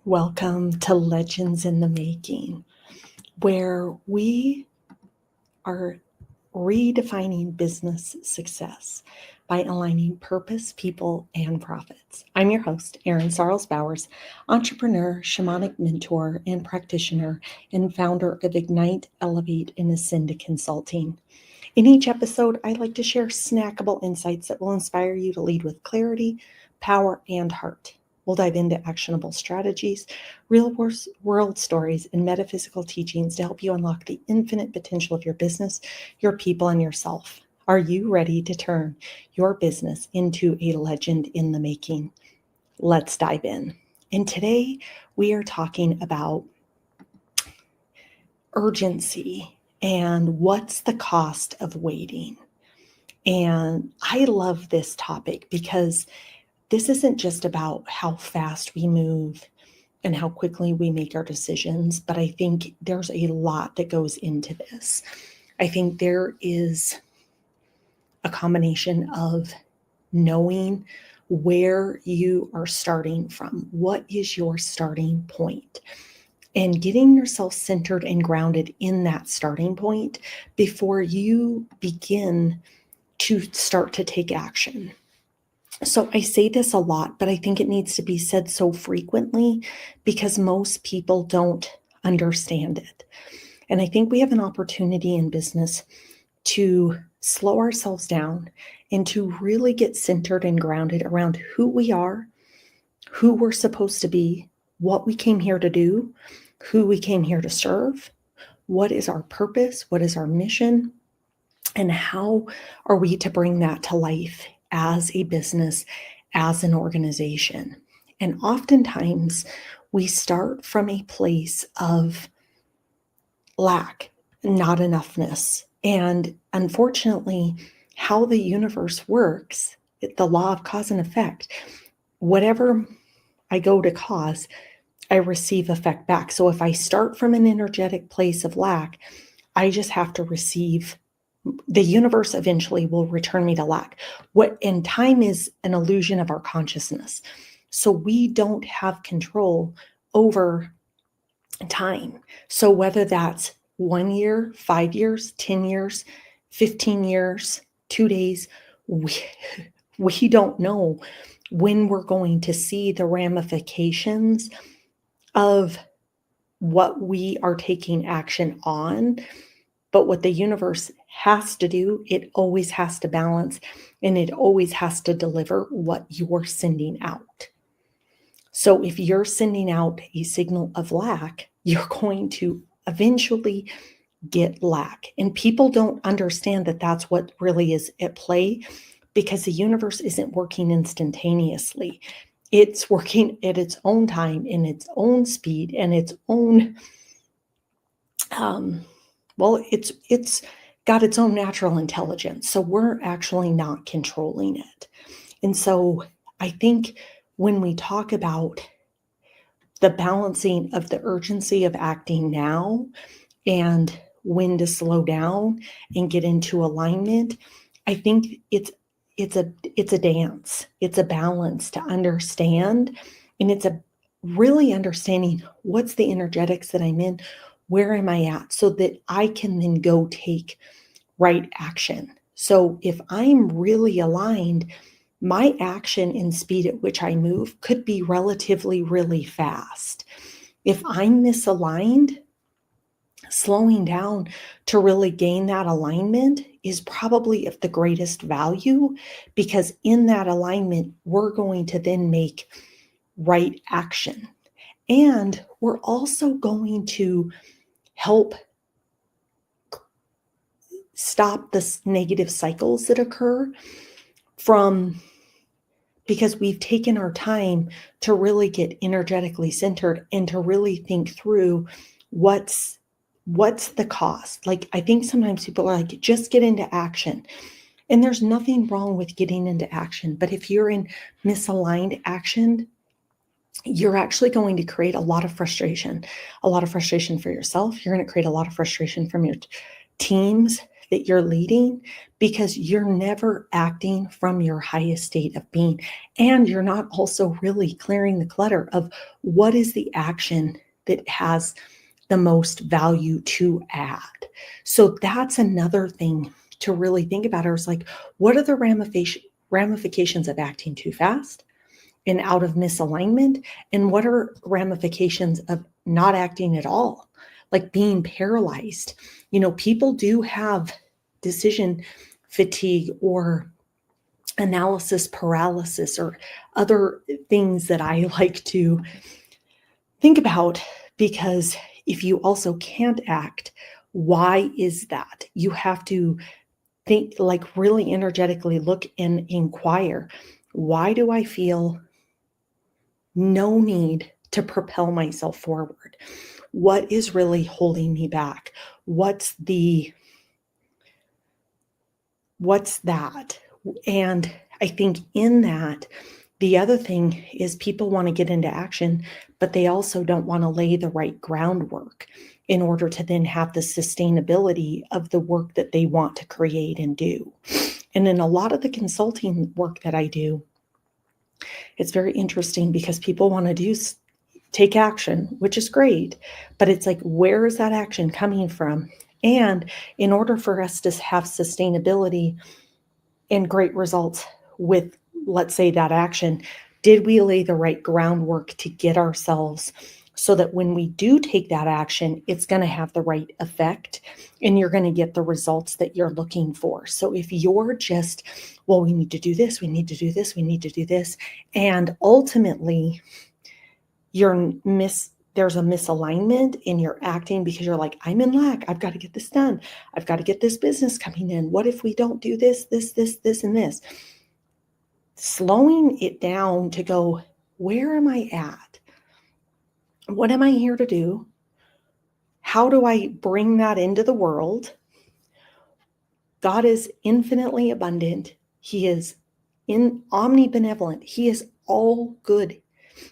Welcome to Legends in the Making, where we are redefining business success by aligning purpose, people, and profits. I'm your host, Erin Sarles Bowers, entrepreneur, shamanic mentor, and practitioner, and founder of Ignite, Elevate, and Ascend Consulting. In each episode, I like to share snackable insights that will inspire you to lead with clarity, power, and heart. We'll dive into actionable strategies, real world stories, and metaphysical teachings to help you unlock the infinite potential of your business, your people, and yourself. Are you ready to turn your business into a legend in the making? Let's dive in. And today we are talking about urgency and what's the cost of waiting. And I love this topic because this isn't just about how fast we move and how quickly we make our decisions, but I think there's a lot that goes into this. I think there is a combination of knowing where you are starting from. What is your starting point? And getting yourself centered and grounded in that starting point before you begin to start to take action. So I say this a lot, but I think it needs to be said so frequently because most people don't understand it. And I think we have an opportunity in business to slow ourselves down and to really get centered and grounded around who we are, who we're supposed to be, what we came here to do, who we came here to serve, what is our purpose, what is our mission, and how are we to bring that to life as a business, as an organization. And oftentimes we start from a place of lack, not enoughness. And unfortunately, how the universe works, the law of cause and effect, whatever I go to cause, I receive effect back. So if I start from an energetic place of lack, I just have to receive. The universe eventually will return me to lack. And time is an illusion of our consciousness. So we don't have control over time. So whether that's 1 year, 5 years, 10 years, 15 years, 2 days, we don't know when we're going to see the ramifications of what we are taking action on. But what the universe has to do, it always has to balance, and it always has to deliver what you're sending out. So if you're sending out a signal of lack, you're going to eventually get lack. And people don't understand that that's what really is at play, because the universe isn't working instantaneously. It's working at its own time, in its own speed, and its own it's got its own natural intelligence. So we're actually not controlling it. And so I think when we talk about the balancing of the urgency of acting now and when to slow down and get into alignment, I think it's a dance. It's a balance to understand. And it's a really understanding what's the energetics that I'm in, where am I at, so that I can then go take right action. So if I'm really aligned, my action and speed at which I move could be relatively really fast. If I'm misaligned, slowing down to really gain that alignment is probably of the greatest value, because in that alignment, we're going to then make right action. And we're also going to help stop the negative cycles that occur because we've taken our time to really get energetically centered and to really think through what's the cost. Like, I think sometimes people are like, just get into action. And there's nothing wrong with getting into action. But if you're in misaligned action, you're actually going to create a lot of frustration for yourself. You're going to create a lot of frustration from your teams. that you're leading, because you're never acting from your highest state of being. And you're not also really clearing the clutter of what is the action that has the most value to add. So that's another thing to really think about. Is like, what are the ramifications of acting too fast and out of misalignment? And what are ramifications of not acting at all, like being paralyzed? People do have decision fatigue or analysis paralysis or other things that I like to think about, because if you also can't act, why is that? You have to think, like really energetically look and inquire, why do I feel no need to propel myself forward? What is really holding me back? What's that? And I think in that, the other thing is people want to get into action, but they also don't want to lay the right groundwork in order to then have the sustainability of the work that they want to create and do. And in a lot of the consulting work that I do, it's very interesting because people want to take action, which is great, but it's like, where is that action coming from? And in order for us to have sustainability and great results with, let's say, that action, did we lay the right groundwork to get ourselves so that when we do take that action, it's going to have the right effect and you're going to get the results that you're looking for? So if you're just, well, we need to do this, we need to do this, we need to do this, and ultimately there's a misalignment in your acting because you're like, I'm in lack. I've got to get this done. I've got to get this business coming in. What if we don't do this, and this? Slowing it down to go, where am I at? What am I here to do? How do I bring that into the world? God is infinitely abundant. He is omnibenevolent. He is all good.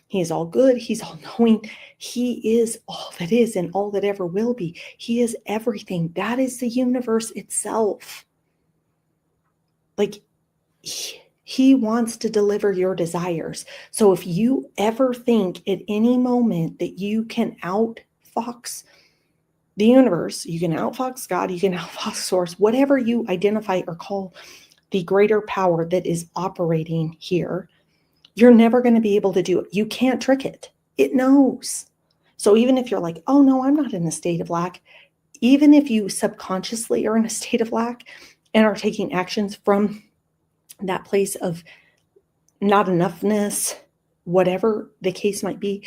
He is all good. He's all knowing. He is all that is and all that ever will be. He is everything. That is the universe itself. Like, he wants to deliver your desires. So if you ever think at any moment that you can outfox the universe, you can outfox God, you can outfox source, whatever you identify or call the greater power that is operating here, you're never going to be able to do it. You can't trick it. It knows. So even if you're like, oh no, I'm not in a state of lack, even if you subconsciously are in a state of lack and are taking actions from that place of not enoughness, whatever the case might be,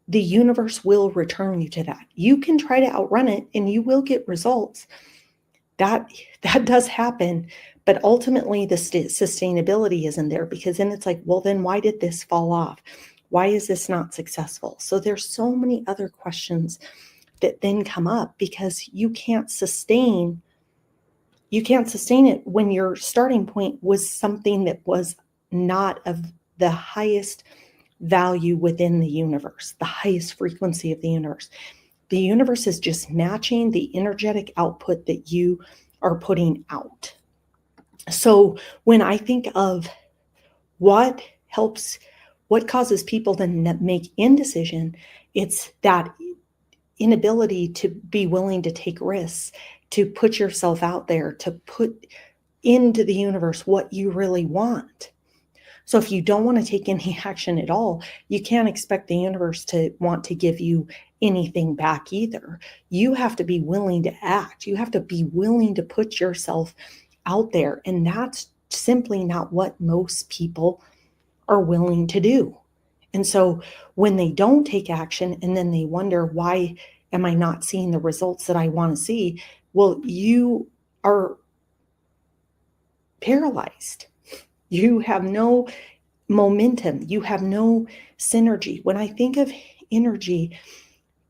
the universe will return you to that. You can try to outrun it and you will get results. That does happen. But ultimately, the sustainability isn't there, because then it's like, well, then why did this fall off? Why is this not successful? So there's so many other questions that then come up because you can't sustain it when your starting point was something that was not of the highest value within the universe, the highest frequency of the universe. The universe is just matching the energetic output that you are putting out. So when I think of what causes people to make indecision, it's that inability to be willing to take risks, to put yourself out there, to put into the universe what you really want. So if you don't want to take any action at all, you can't expect the universe to want to give you anything back either. You have to be willing to act. You have to be willing to put yourself out there. And that's simply not what most people are willing to do. And so when they don't take action and then they wonder, why am I not seeing the results that I want to see? Well, you are paralyzed. You have no momentum. You have no synergy. When I think of energy,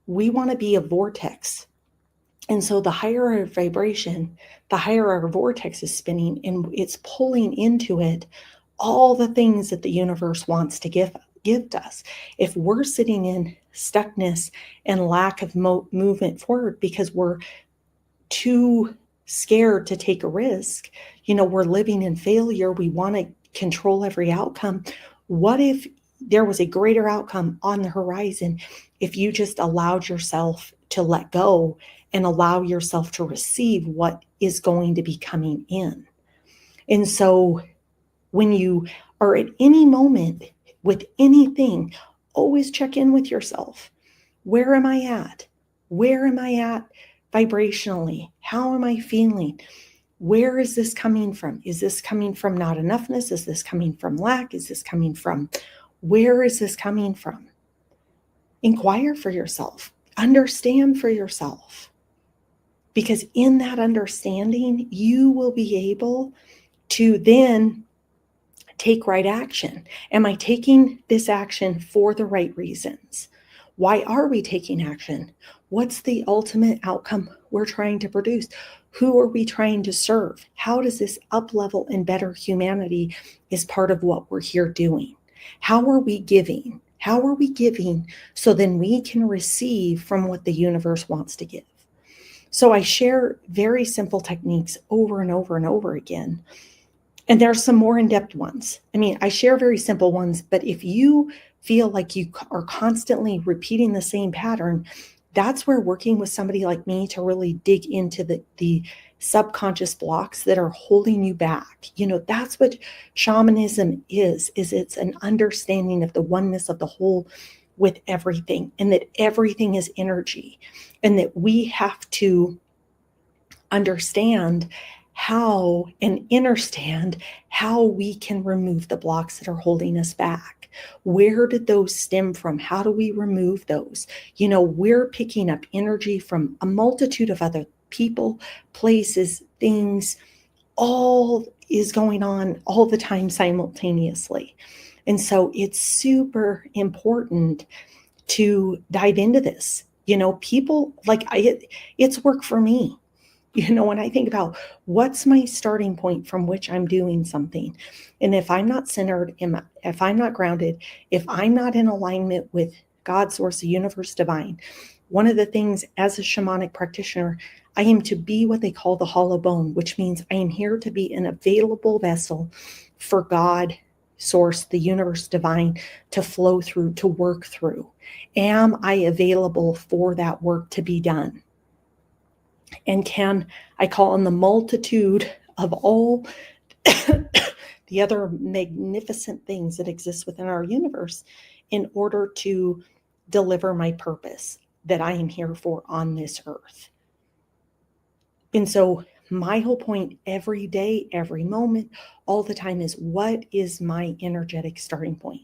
we want to be a vortex. And so the higher our vibration, the higher our vortex is spinning, and it's pulling into it all the things that the universe wants to give us. If we're sitting in stuckness and lack of movement forward because we're too scared to take a risk. We're living in failure. We want to control every outcome. What if there was a greater outcome on the horizon if you just allowed yourself to let go and allow yourself to receive what is going to be coming in? And so when you are at any moment with anything, always check in with yourself. Where am I at? Where am I at vibrationally? How am I feeling? Where is this coming from? Is this coming from not enoughness? Is this coming from lack? Is this coming from, where is this coming from? Inquire for yourself. Understand for yourself. Because in that understanding, you will be able to then take right action. Am I taking this action for the right reasons? Why are we taking action? What's the ultimate outcome we're trying to produce? Who are we trying to serve? How does this up-level and better humanity is part of what we're here doing? How are we giving? How are we giving so then we can receive from what the universe wants to give? So I share very simple techniques over and over and over again. And there's some more in-depth ones. I share very simple ones, but if you feel like you are constantly repeating the same pattern, that's where working with somebody like me to really dig into the subconscious blocks that are holding you back. That's what shamanism is it's an understanding of the oneness of the whole with everything, and that everything is energy, and that we have to understand how and understand how we can remove the blocks that are holding us back. Where did those stem from? How do we remove those? We're picking up energy from a multitude of other people, places, things, all is going on all the time simultaneously. And so it's super important to dive into this. People it's work for me. When I think about what's my starting point from which I'm doing something, and if I'm not centered, if I'm not grounded, if I'm not in alignment with God, source, the universe, divine, one of the things as a shamanic practitioner, I am to be what they call the hollow bone, which means I am here to be an available vessel for God, source, the universe, divine, to flow through, to work through. Am I available for that work to be done? And can I call on the multitude of all the other magnificent things that exist within our universe in order to deliver my purpose that I am here for on this earth? And so my whole point every day, every moment, all the time is, what is my energetic starting point?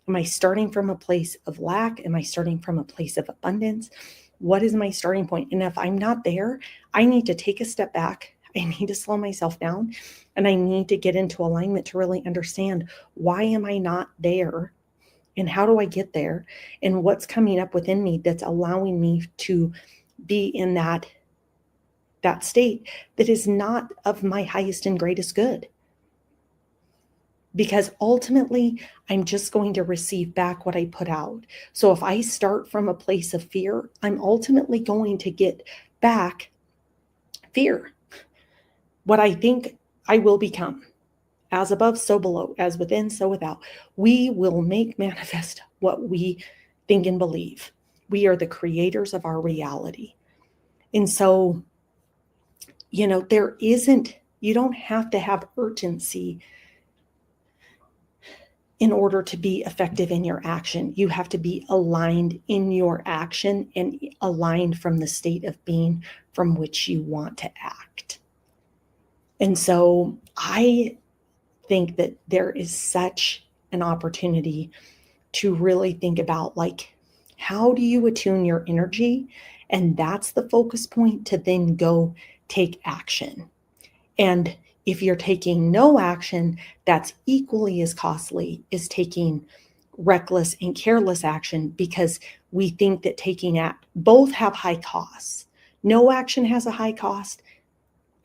Am I starting from a place of lack? Am I starting from a place of abundance? What is my starting point? And if I'm not there, I need to take a step back. I need to slow myself down, and I need to get into alignment to really understand, why am I not there? And how do I get there? And what's coming up within me that's allowing me to be in that state that is not of my highest and greatest good? Because ultimately, I'm just going to receive back what I put out. So if I start from a place of fear, I'm ultimately going to get back fear. What I think I will become. As above, so below. As within, so without. We will make manifest what we think and believe. We are the creators of our reality. And so, you don't have to have urgency in order to be effective in your action. You have to be aligned in your action and aligned from the state of being from which you want to act. And so I think that there is such an opportunity to really think about, how do you attune your energy? And that's the focus point to then go take action. And if you're taking no action, that's equally as costly as taking reckless and careless action, because we think that both have high costs. No action has a high cost.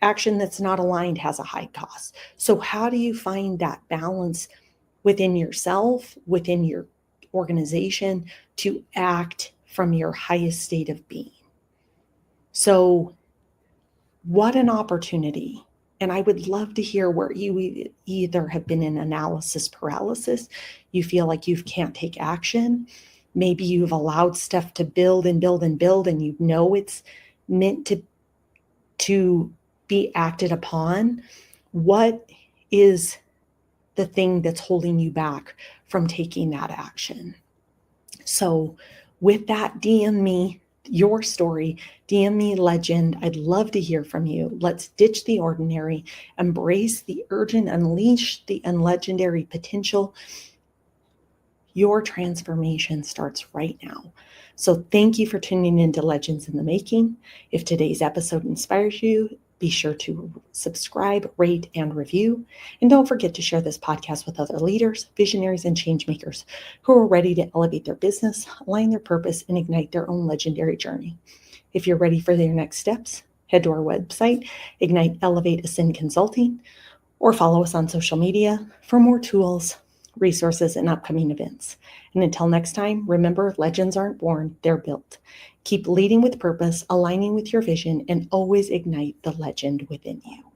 Action that's not aligned has a high cost. So how do you find that balance within yourself, within your organization, to act from your highest state of being? So What an opportunity. And I would love to hear where you either have been in analysis paralysis, you feel like you can't take action. Maybe you've allowed stuff to build and build and build, and you know it's meant to be acted upon. What is the thing that's holding you back from taking that action? So with that, DM me your story, DM me legend. I'd love to hear from you. Let's ditch the ordinary, embrace the urgent, unleash the unlegendary potential. Your transformation starts right now. So thank you for tuning into Legends in the Making. If today's episode inspires you, be sure to subscribe, rate, and review. And don't forget to share this podcast with other leaders, visionaries, and change makers who are ready to elevate their business, align their purpose, and ignite their own legendary journey. If you're ready for their next steps, head to our website, Ignite, Elevate, Ascend Consulting, or follow us on social media for more tools, resources, and upcoming events. And until next time, remember, legends aren't born, they're built. Keep leading with purpose, aligning with your vision, and always ignite the legend within you.